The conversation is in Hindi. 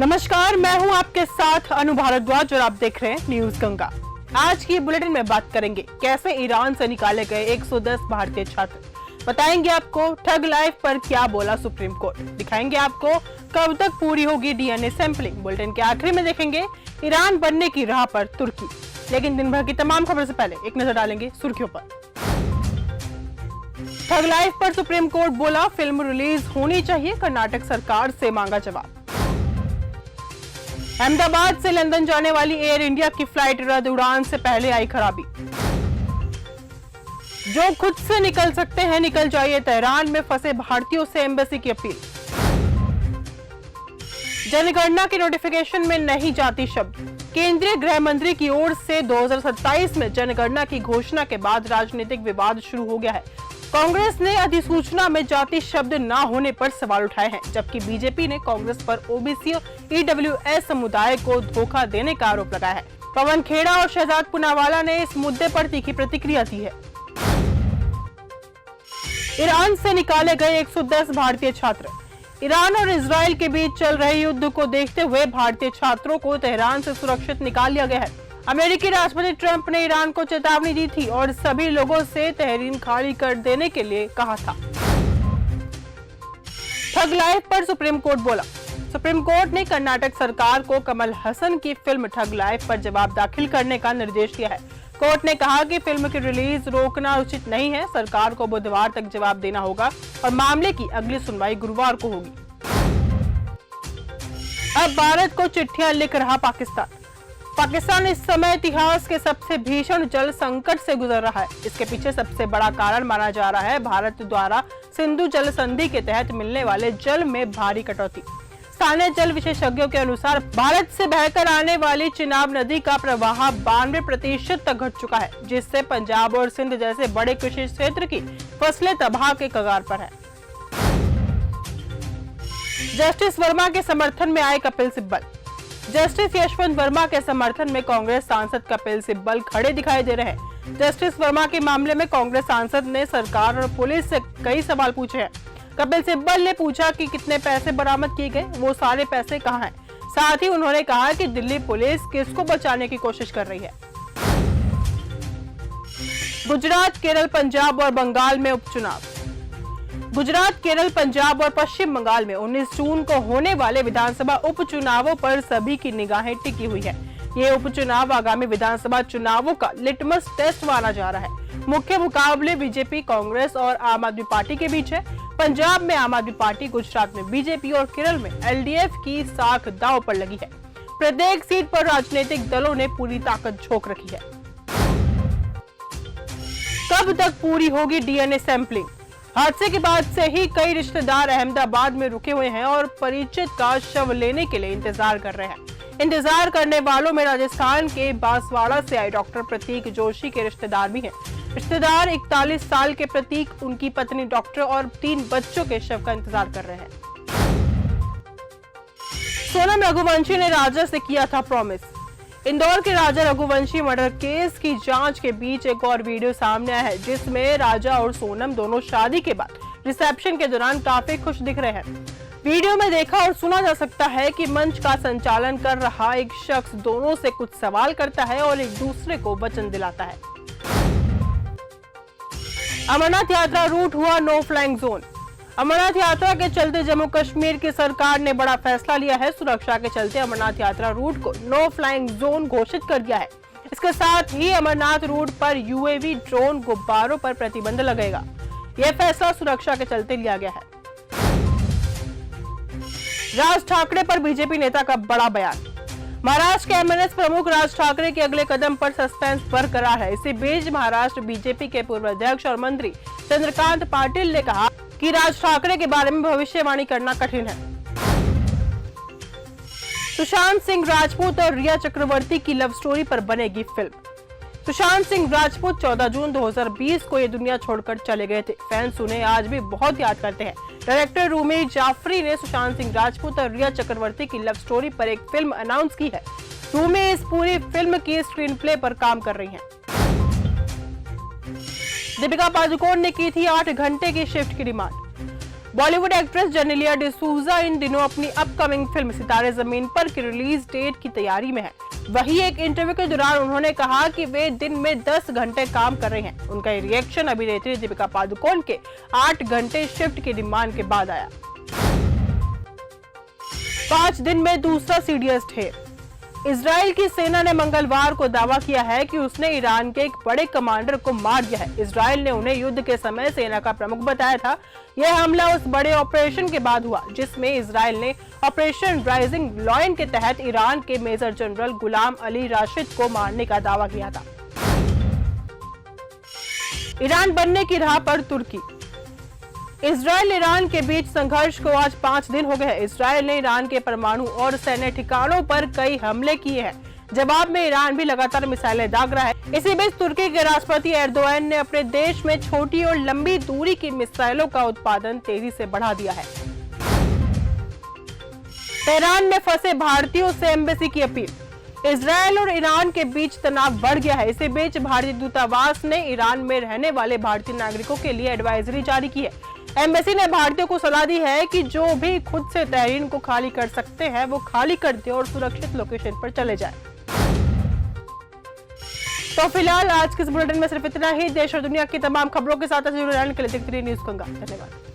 नमस्कार, मैं हूं आपके साथ अनु भारद्वाज और आप देख रहे हैं न्यूज गंगा। आज की बुलेटिन में बात करेंगे कैसे ईरान से निकाले गए 110 भारतीय छात्र। बताएंगे आपको ठग लाइफ पर क्या बोला सुप्रीम कोर्ट। दिखाएंगे आपको कब तक पूरी होगी डीएनए सैंपलिंग। बुलेटिन के आखिर में देखेंगे ईरान बनने की राह पर तुर्की। लेकिन दिन भर की तमाम खबर से पहले एक नजर डालेंगे सुर्खियों पर। ठग लाइफ पर सुप्रीम कोर्ट बोला फिल्म रिलीज होनी चाहिए, कर्नाटक सरकार से मांगा जवाब। अहमदाबाद से लंदन जाने वाली एयर इंडिया की फ्लाइट रद्द, उड़ान से पहले आई खराबी। जो खुद से निकल सकते हैं निकल जाइए, तेहरान में फंसे भारतीयों से एम्बेसी की अपील। जनगणना के नोटिफिकेशन में नहीं जाति शब्द, केंद्रीय गृह मंत्री की ओर से 2027 में जनगणना की घोषणा के बाद राजनीतिक विवाद शुरू हो गया है। कांग्रेस ने अधिसूचना में जाति शब्द न होने पर सवाल उठाए हैं, जबकि बीजेपी ने कांग्रेस पर ओबीसी और ईडब्ल्यूएस समुदाय को धोखा देने का आरोप लगाया है। पवन खेड़ा और शहजाद पूनावाला ने इस मुद्दे पर तीखी प्रतिक्रिया दी है। ईरान से निकाले गए 110 भारतीय छात्र। ईरान और इजराइल के बीच चल रहे युद्ध को देखते हुए भारतीय छात्रों को तेहरान से सुरक्षित निकाल लिया गया है। अमेरिकी राष्ट्रपति ट्रंप ने ईरान को चेतावनी दी थी और सभी लोगों से तहरीन खाली कर देने के लिए कहा था। ठग लाइफ पर सुप्रीम कोर्ट बोला। सुप्रीम कोर्ट ने कर्नाटक सरकार को कमल हसन की फिल्म ठग लाइफ पर जवाब दाखिल करने का निर्देश दिया है। कोर्ट ने कहा कि फिल्म की रिलीज रोकना उचित नहीं है, सरकार को बुधवार तक जवाब देना होगा और मामले की अगली सुनवाई गुरुवार को होगी। अब भारत को चिट्ठियां लिख रहा पाकिस्तान। पाकिस्तान इस समय इतिहास के सबसे भीषण जल संकट से गुजर रहा है। इसके पीछे सबसे बड़ा कारण माना जा रहा है भारत द्वारा सिंधु जल संधि के तहत मिलने वाले जल में भारी कटौती। स्थानीय जल विशेषज्ञों के अनुसार भारत से बहकर आने वाली चिनाब नदी का प्रवाह 92% तक घट चुका है, जिससे पंजाब और सिंध जैसे बड़े कृषि क्षेत्र की फसलें तबाह के कगार पर है। जस्टिस वर्मा के समर्थन में आए कपिल सिब्बल। जस्टिस यशवंत वर्मा के समर्थन में कांग्रेस सांसद कपिल सिब्बल खड़े दिखाई दे रहे हैं। जस्टिस वर्मा के मामले में कांग्रेस सांसद ने सरकार और पुलिस से कई सवाल पूछे हैं। कपिल सिब्बल ने पूछा कि कितने पैसे बरामद किए गए, वो सारे पैसे कहां हैं। साथ ही उन्होंने कहा कि दिल्ली पुलिस किसको बचाने की कोशिश कर रही है। गुजरात, केरल, पंजाब और बंगाल में उपचुनाव। गुजरात, केरल, पंजाब और पश्चिम बंगाल में 19 जून को होने वाले विधानसभा उपचुनावों पर सभी की निगाहें टिकी हुई है। ये उपचुनाव आगामी विधानसभा चुनावों का लिटमस टेस्ट माना जा रहा है। मुख्य मुकाबले बीजेपी, कांग्रेस और आम आदमी पार्टी के बीच है। पंजाब में आम आदमी पार्टी, गुजरात में बीजेपी और केरल में एलडीएफ की साख दांव पर लगी है। प्रत्येक सीट पर राजनीतिक दलों ने पूरी ताकत झोंक रखी है। कब तक पूरी होगी डीएनए सैंपलिंग। हादसे के बाद से ही कई रिश्तेदार अहमदाबाद में रुके हुए हैं और परिचित का शव लेने के लिए इंतजार कर रहे हैं। इंतजार करने वालों में राजस्थान के बांसवाड़ा से आए डॉक्टर प्रतीक जोशी के रिश्तेदार भी हैं। रिश्तेदार 41 साल के प्रतीक, उनकी पत्नी डॉक्टर और 3 बच्चों के शव का इंतजार कर रहे हैं। सोनम रघुवंशी ने राजा से किया था प्रॉमिस। इंदौर के राजा रघुवंशी मर्डर केस की जांच के बीच एक और वीडियो सामने आया है, जिसमें राजा और सोनम दोनों शादी के बाद रिसेप्शन के दौरान काफी खुश दिख रहे हैं। वीडियो में देखा और सुना जा सकता है कि मंच का संचालन कर रहा एक शख्स दोनों से कुछ सवाल करता है और एक दूसरे को वचन दिलाता है। अमरनाथ यात्रा रूट हुआ नो फ्लाइंग जोन। अमरनाथ यात्रा के चलते जम्मू कश्मीर की सरकार ने बड़ा फैसला लिया है। सुरक्षा के चलते अमरनाथ यात्रा रूट को नो फ्लाइंग जोन घोषित कर दिया है। इसके साथ ही अमरनाथ रूट पर यूएवी, ड्रोन, गुब्बारों पर प्रतिबंध लगेगा। यह फैसला सुरक्षा के चलते लिया गया है। राज ठाकरे पर बीजेपी नेता का बड़ा बयान। महाराष्ट्र के एमएनएस प्रमुख राज ठाकरे के अगले कदम पर सस्पेंस बरकरार है। इसी बीच महाराष्ट्र बीजेपी के पूर्व अध्यक्ष और मंत्री चंद्रकांत पाटिल ने कहा कि राज ठाकरे के बारे में भविष्यवाणी करना कठिन है। सुशांत सिंह राजपूत और रिया चक्रवर्ती की लव स्टोरी पर बनेगी फिल्म। सुशांत सिंह राजपूत 14 जून 2020 को ये दुनिया छोड़कर चले गए थे। फैंस उन्हें आज भी बहुत याद करते हैं। डायरेक्टर रूमी जाफरी ने सुशांत सिंह राजपूत और रिया चक्रवर्ती की लव स्टोरी पर एक फिल्म अनाउंस की है। रूमी इस पूरी फिल्म की स्क्रीन प्ले पर काम कर रही हैं। दीपिका पादुकोण ने की थी 8 घंटे की शिफ्ट की डिमांड। बॉलीवुड एक्ट्रेस जेनेलिया डिसूजा इन दिनों अपनी अपकमिंग फिल्म सितारे जमीन पर की रिलीज डेट की तैयारी में है। वहीं एक इंटरव्यू के दौरान उन्होंने कहा कि वे दिन में 10 घंटे काम कर रहे हैं। उनका ये रिएक्शन अभिनेत्री दीपिका पादुकोण के 8 घंटे शिफ्ट की डिमांड के बाद आया। 5 दिन में दूसरा सीरियस ढेर। इजराइल की सेना ने मंगलवार को दावा किया है कि उसने ईरान के एक बड़े कमांडर को मार दिया है। इजराइल ने उन्हें युद्ध के समय सेना का प्रमुख बताया था। यह हमला उस बड़े ऑपरेशन के बाद हुआ जिसमें इजराइल ने ऑपरेशन राइजिंग लॉयन के तहत ईरान के मेजर जनरल गुलाम अली राशिद को मारने का दावा किया था। ईरान बनने की राह पर तुर्की। इजराइल ईरान के बीच संघर्ष को आज 5 दिन हो गए हैं। इजराइल ने ईरान के परमाणु और सैन्य ठिकानों पर कई हमले किए हैं। जवाब में ईरान भी लगातार मिसाइलें दाग रहा है। इसी बीच तुर्की के राष्ट्रपति एर्दोगन ने अपने देश में छोटी और लंबी दूरी की मिसाइलों का उत्पादन तेजी से बढ़ा दिया है। तेहरान में फंसे भारतीयों से एम्बेसी की अपील। इजराइल और ईरान के बीच तनाव बढ़ गया है। इसी बीच भारतीय दूतावास ने ईरान में रहने वाले भारतीय नागरिकों के लिए एडवाइजरी जारी की है। एम्बेसी ने भारतीयों को सलाह दी है कि जो भी खुद से तहरीन को खाली कर सकते हैं वो खाली कर दे और सुरक्षित लोकेशन पर चले जाएं। तो फिलहाल आज के इस बुलेटिन में सिर्फ इतना ही। देश और दुनिया की तमाम खबरों के साथ जुड़े रहने के लिए देखते रहिए न्यूज़ गंगा। धन्यवाद।